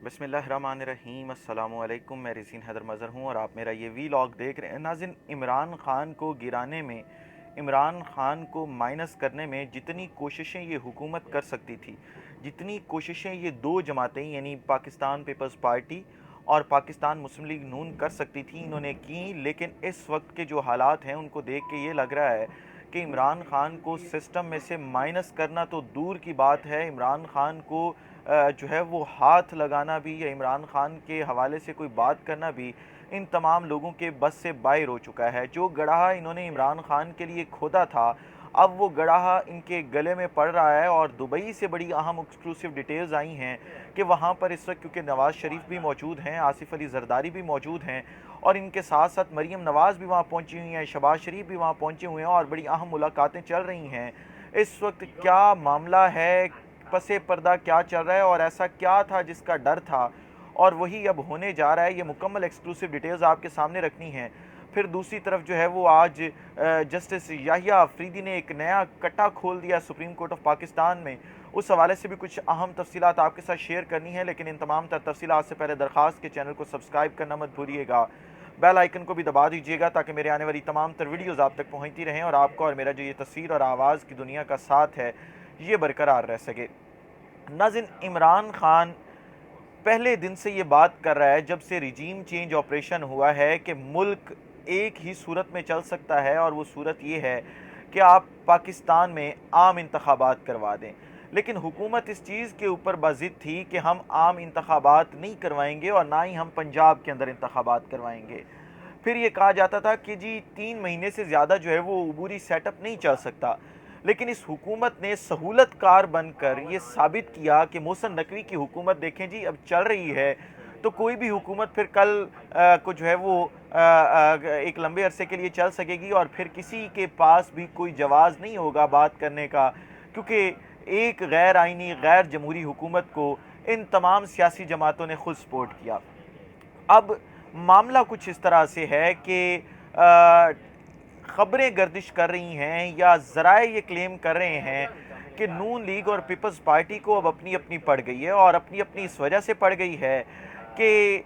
बिस्मिल्लाहिर्रहमानिर्रहीम अस्सलामुअलैकुम। मैं रिज़ीन हैदर मज़हर हूँ और आप मेरा ये वीलॉग देख रहे हैं। नाज़रीन, इमरान ख़ान को गिराने में, इमरान ख़ान को माइनस करने में जितनी कोशिशें ये हुकूमत कर सकती थी, जितनी कोशिशें ये दो जमातें यानी पाकिस्तान पीपल्स पार्टी और पाकिस्तान मुस्लिम लीग नून कर सकती थी, इन्होंने की। लेकिन इस वक्त के जो हालात हैं उनको देख के ये लग रहा है कि इमरान ख़ान को सिस्टम में से माइनस करना तो दूर की बात है, इमरान ख़ान को जो है वो हाथ लगाना भी या इमरान ख़ान के हवाले से कोई बात करना भी इन तमाम लोगों के बस से बाहर हो चुका है। जो गड़ाहा इन्होंने इमरान ख़ान के लिए खोदा था, अब वो गड़ाहा इनके गले में पड़ रहा है। और दुबई से बड़ी अहम एक्सक्लूसिव डिटेल्स आई हैं कि वहाँ पर इस वक्त क्योंकि नवाज़ शरीफ भी मौजूद हैं, आसिफ अली जरदारी भी मौजूद हैं और इनके साथ साथ मरीम नवाज़ भी वहाँ पहुँची हुई हैं, शहबाज शरीफ भी वहाँ पहुँचे हुए हैं और बड़ी अहम मुलाकातें चल रही हैं। इस वक्त क्या मामला है, पसे पर्दा क्या चल रहा है और ऐसा क्या था जिसका डर था और वही अब होने जा रहा है, ये मुकम्मल एक्सक्लूसिव डिटेल्स आपके सामने रखनी है। फिर दूसरी तरफ जो है वो आज जस्टिस याहिया अफरीदी ने एक नया कट्टा खोल दिया सुप्रीम कोर्ट ऑफ पाकिस्तान में। उस हवाले से भी कुछ अहम तफसीलात आपके साथ शेयर करनी है, लेकिन इन तमाम तर तफसीलात से पहले दरख्वास्त के चैनल को सब्सक्राइब करना मत भूलिएगा, बेल आइकन को भी दबा दीजिएगा ताकि मेरे आने वाली तमाम तर वीडियोज़ आप तक पहुँचती रहें और आपका और मेरा जो ये तस्वीर और आवाज़ की दुनिया का साथ है ये बरकरार रह सके। नाज़रीन, इमरान ख़ान पहले दिन से ये बात कर रहा है जब से रिजीम चेंज ऑपरेशन हुआ है कि मुल्क एक ही सूरत में चल सकता है और वो सूरत ये है कि आप पाकिस्तान में आम इंतखाबात करवा दें। लेकिन हुकूमत इस चीज़ के ऊपर बाज़िद थी कि हम आम इंतखाबात नहीं करवाएंगे और ना ही हम पंजाब के अंदर इंतखाबात करवाएंगे। फिर ये कहा जाता था कि जी 3 महीने से ज़्यादा जो है वो अबूरी सेटअप नहीं चल सकता। लेकिन इस हुकूमत ने सहूलतकार बनकर ये साबित किया कि मोहसिन नकवी की हुकूमत देखें जी अब चल रही है, तो कोई भी हुकूमत फिर कल को जो है वो एक लंबे अरसे के लिए चल सकेगी और फिर किसी के पास भी कोई जवाज़ नहीं होगा बात करने का, क्योंकि एक गैर आइनी गैर जमहूरी हुकूमत को इन तमाम सियासी जमातों ने खुद सपोर्ट किया। अब मामला कुछ इस तरह से है कि ख़बरें गर्दिश कर रही हैं या ज़राए ये क्लेम कर रहे हैं कि नून लीग और पीपल्स पार्टी को अब अपनी अपनी पड़ गई है और अपनी अपनी इस वजह से पड़ गई है कि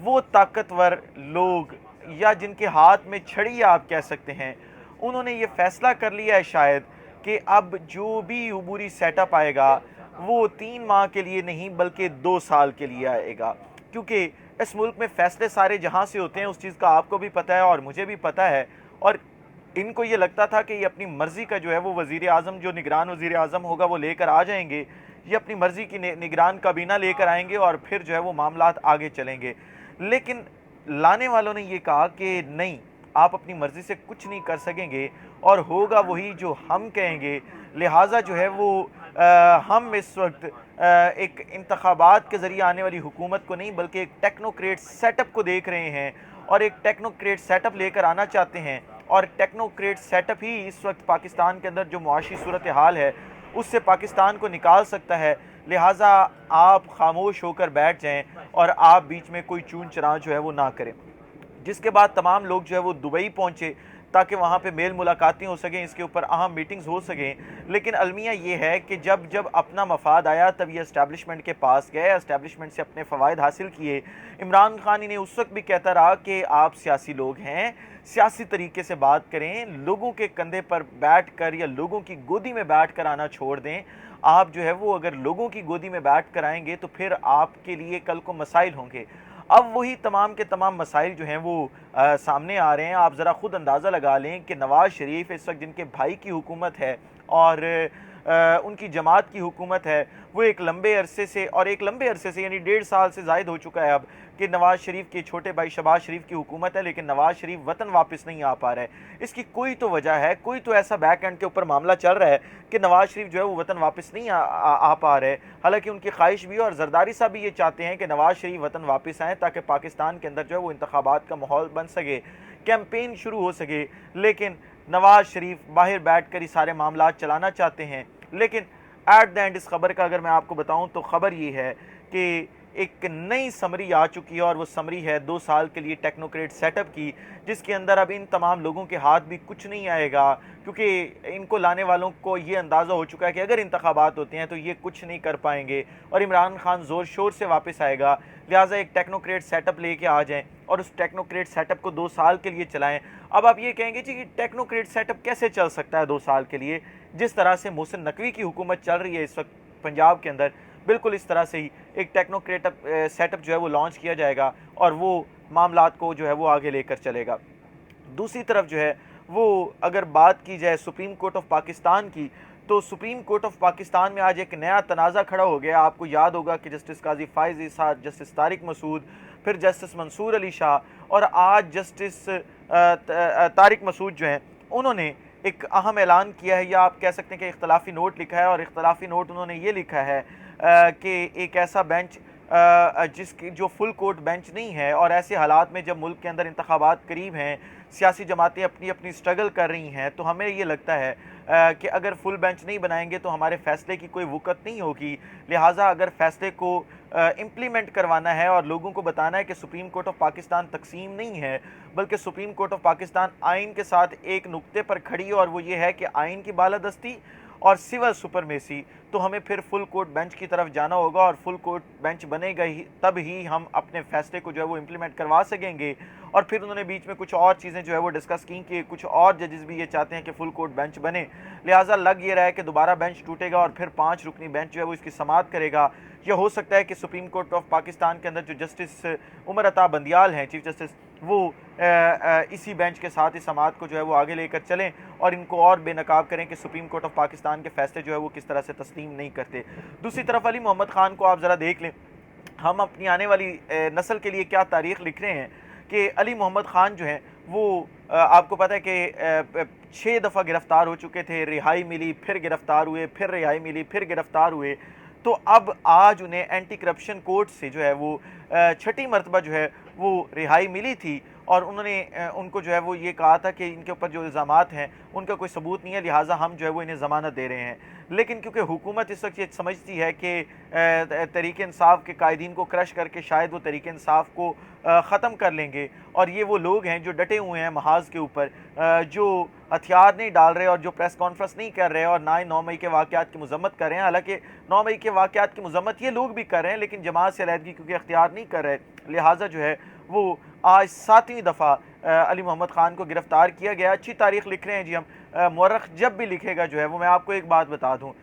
वो ताकतवर लोग या जिनके हाथ में छड़ी आप कह सकते हैं, उन्होंने ये फ़ैसला कर लिया है शायद कि अब जो भी अबूरी सेटअप आएगा वो 3 माह के लिए नहीं बल्कि 2 साल के लिए आएगा। क्योंकि इस मुल्क में फ़ैसले सारे जहाँ से होते हैं उस चीज़ का आपको भी पता है और मुझे भी पता है। और इनको ये लगता था कि ये अपनी मर्ज़ी का जो है वो वज़ीर आज़म, जो निगरान वज़ीर आज़म होगा वो लेकर आ जाएंगे, ये अपनी मर्ज़ी की निगरान काबीना लेकर आएंगे और फिर जो है वो मामलात आगे चलेंगे। लेकिन लाने वालों ने ये कहा कि नहीं, आप अपनी मर्ज़ी से कुछ नहीं कर सकेंगे और होगा वही जो हम कहेंगे। लिहाजा जो है वो हम इस वक्त एक इंतखाबात के ज़रिए आने वाली हुकूमत को नहीं बल्कि एक टेक्नोक्रेट सेटअप को देख रहे हैं और एक टेक्नोक्रेट सेटअप लेकर आना चाहते हैं। और टेक्नोक्रेट सेटअप ही इस वक्त पाकिस्तान के अंदर जो मुआशी सूरत हाल है उससे पाकिस्तान को निकाल सकता है। लिहाजा आप खामोश होकर बैठ जाएं और आप बीच में कोई चून चरां जो है वो ना करें। जिसके बाद तमाम लोग जो है वो दुबई पहुंचे ताकि वहाँ पे मेल मुलाकातें हो सकें, इसके ऊपर अहम मीटिंग्स हो सकें। लेकिन अलमिया ये है कि जब जब अपना मफाद आया तब ये इस्टेब्लिशमेंट के पास गए, इस्टेब्लिशमेंट से अपने फ़वाइद हासिल किए। इमरान खान इन्हें उस वक्त भी कहता रहा कि आप सियासी लोग हैं, सियासी तरीके से बात करें, लोगों के कंधे पर बैठ कर या लोगों की गोदी में बैठ कर आना छोड़ दें। आप जो है वो अगर लोगों की गोदी में बैठ कर आएंगे तो फिर आपके लिए कल को मसाइल होंगे। अब वही तमाम के तमाम मसाइल जो हैं वो सामने आ रहे हैं। आप ज़रा ख़ुद अंदाज़ा लगा लें कि नवाज़ शरीफ इस वक्त जिनके भाई की हुकूमत है और उनकी जमात की हुकूमत है, वो एक लंबे अरसे से यानी 1.5 साल से ज़ायद हो चुका है अब कि नवाज़ शरीफ के छोटे भाई शहबाज शरीफ की हुकूमत है, लेकिन नवाज़ शरीफ वतन वापस नहीं आ पा रहा है। इसकी कोई तो वजह है, कोई तो ऐसा बैक एंड के ऊपर मामला चल रहा है कि नवाज़ शरीफ जो है वो वतन वापस नहीं आ पा रहे। हालांकि उनकी ख्वाहिश भी और जरदारी साहब भी ये चाहते हैं कि नवाज़ शरीफ वतन वापस आएँ ताकि पाकिस्तान के अंदर जो है वो इंतखाबात का माहौल बन सके, कैंपेन शुरू हो सके। लेकिन नवाज़ शरीफ बाहर बैठ कर ही सारे मामला चलाना चाहते हैं। लेकिन एट द एंड इस खबर का अगर मैं आपको बताऊं तो खबर ये है कि एक नई समरी आ चुकी है और वो समरी है 2 साल के लिए टेक्नोक्रेट सेटअप की, जिसके अंदर अब इन तमाम लोगों के हाथ भी कुछ नहीं आएगा, क्योंकि इनको लाने वालों को ये अंदाज़ा हो चुका है कि अगर इंतखाबात होते हैं तो ये कुछ नहीं कर पाएंगे और इमरान खान ज़ोर शोर से वापस आएगा। लिहाजा एक टेक्नोक्रेट सेटअप लेके आ जाएं और उस टेक्नोक्रेट सेटअप को 2 साल के लिए चलाएं। अब आप ये कहेंगे जी कि टेक्नोक्रेट सेटअप कैसे चल सकता है 2 साल के लिए? जिस तरह से मोहसिन नकवी की हुकूमत चल रही है इस वक्त पंजाब के अंदर, बिल्कुल इस तरह से ही एक टेक्नोक्रेट सेटअप जो है वो लॉन्च किया जाएगा और वो मामलात को जो है वो आगे लेकर चलेगा। दूसरी तरफ जो है वो अगर बात की जाए सुप्रीम कोर्ट ऑफ पाकिस्तान की, तो सुप्रीम कोर्ट ऑफ पाकिस्तान में आज एक नया तनाज़ा खड़ा हो गया। आपको याद होगा कि जस्टिस काजी फ़ाइज़ इसाद, जस्टिस तारिक मसूद, फिर जस्टिस मंसूर अली शाह और आज जस्टिस तारिक मसूद जो हैं, उन्होंने एक अहम ऐलान किया है, या आप कह सकते हैं कि इख्तलाफी नोट लिखा है। और इख्तलाफी नोट उन्होंने ये लिखा है कि एक ऐसा बेंच जिसकी जो फुल कोर्ट बेंच नहीं है, और ऐसे हालात में जब मुल्क के अंदर इंतखाबात करीब हैं, सियासी जमातें अपनी अपनी स्ट्रगल कर रही हैं, तो हमें ये लगता है कि अगर फुल बेंच नहीं बनाएंगे तो हमारे फैसले की कोई वक़्त नहीं होगी। लिहाजा अगर फैसले को इम्प्लीमेंट करवाना है और लोगों को बताना है कि सुप्रीम कोर्ट ऑफ पाकिस्तान तकसीम नहीं है, बल्कि सुप्रीम कोर्ट ऑफ पाकिस्तान आइन के साथ एक नुक्ते पर खड़ी है, और वो ये है कि आइन की बालादस्ती और सिविल सुपरमेसी, तो हमें फिर फुल कोर्ट बेंच की तरफ जाना होगा और फुल कोर्ट बेंच बनेगा ही, तब ही हम अपने फैसले को जो है वो इम्प्लीमेंट करवा सकेंगे। और फिर उन्होंने बीच में कुछ और चीज़ें जो है वो डिस्कस की कि कुछ और जजेस भी ये चाहते हैं कि फुल कोर्ट बेंच बने। लिहाजा लग ये रहा है कि दोबारा बेंच टूटेगा और फिर 5 रुकनी बेंच जो है वो इसकी समाअत करेगा। यह हो सकता है कि सुप्रीम कोर्ट ऑफ पाकिस्तान के अंदर जो जस्टिस उमर अता बंदियाल हैं, चीफ जस्टिस, वो इसी बेंच के साथ इस समाअत को जो है वो आगे लेकर चलें और इनको और बेनकाब करें कि सुप्रीम कोर्ट ऑफ पाकिस्तान के फैसले जो है वो किस तरह से तस्लीम नहीं करते। दूसरी तरफ अली मोहम्मद ख़ान को आप ज़रा देख लें, हम अपनी आने वाली नस्ल के लिए क्या तारीख़ लिख रहे हैं कि अली मोहम्मद ख़ान जो हैं वो आपको पता है कि 6 दफ़ा गिरफ़्तार हो चुके थे, रिहाई मिली, फिर गिरफ़्तार हुए, फिर रिहाई मिली, फिर गिरफ़्तार हुए। तो अब आज उन्हें एंटी करप्शन कोर्ट से जो है वो 6ठी मरतबा जो है वो रिहाई मिली थी, और उन्होंने उनको जो है वो ये कहा था कि इनके ऊपर जो इल्ज़ामात हैं उनका कोई सबूत नहीं है, लिहाजा हम जो है वो इन्हें ज़मानत दे रहे हैं। लेकिन क्योंकि हुकूमत इस वक्त ये समझती है कि तहरीक इंसाफ के कायदीन को क्रश करके शायद वो तहरीक इंसाफ को ख़त्म कर लेंगे, और ये वो लोग हैं जो डटे हुए हैं महाज के ऊपर, जो हथियार नहीं डाल रहे और जो प्रेस कॉन्फ्रेंस नहीं कर रहे और ना ही 9 मई के वाक़यात की मज़म्मत कर रहे हैं। हालांकि 9 मई के वाक़यात की मज़म्मत ये लोग भी कर रहे हैं, लेकिन जमात से अलहदगी क्योंकि अख्तियार नहीं कर रहे, लिहाजा जो है वो आज 7वीं दफ़ा अली मोहम्मद ख़ान को गिरफ़्तार किया गया। अच्छी तारीख़ लिख रहे हैं जी हम। मौरख़ जब भी लिखेगा जो है वो, मैं आपको एक बात बता दूँ,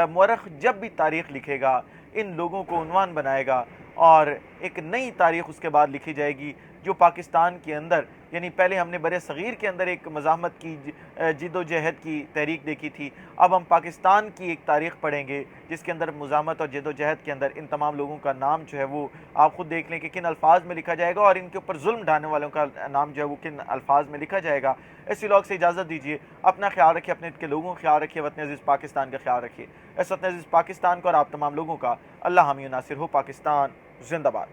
मौरख़ जब भी तारीख़ लिखेगा इन लोगों को उन्वान बनाएगा और एक नई तारीख़ उसके बाद लिखी जाएगी, जो पाकिस्तान के अंदर, यानी पहले हमने बरे सग़ीर के अंदर एक मज़ाहमत की जिद्दोजहद की तहरीक देखी थी, अब हम पाकिस्तान की एक तारीख़ पढ़ेंगे जिसके अंदर मुज़ाहमत और जिद्दोजहद के अंदर इन तमाम लोगों का नाम जो है वो आप ख़ुद देख लें कि किन अल्फाज में लिखा जाएगा और इनके ऊपर जुल्म ढाने वालों का नाम जो है वो किन अल्फाज में लिखा जाएगा। इस व्लॉग से इजाज़त दीजिए। अपना ख्याल रखिए, अपने के लोगों का ख्याल रखिए, वतन अज़ीज़ पाकिस्तान का ख्याल रखिए। इस वतन अज़ीज़ पाकिस्तान को और आप तमाम लोगों का अल्लाह हामी नासिर हो। पाकिस्तान जिंदाबाद।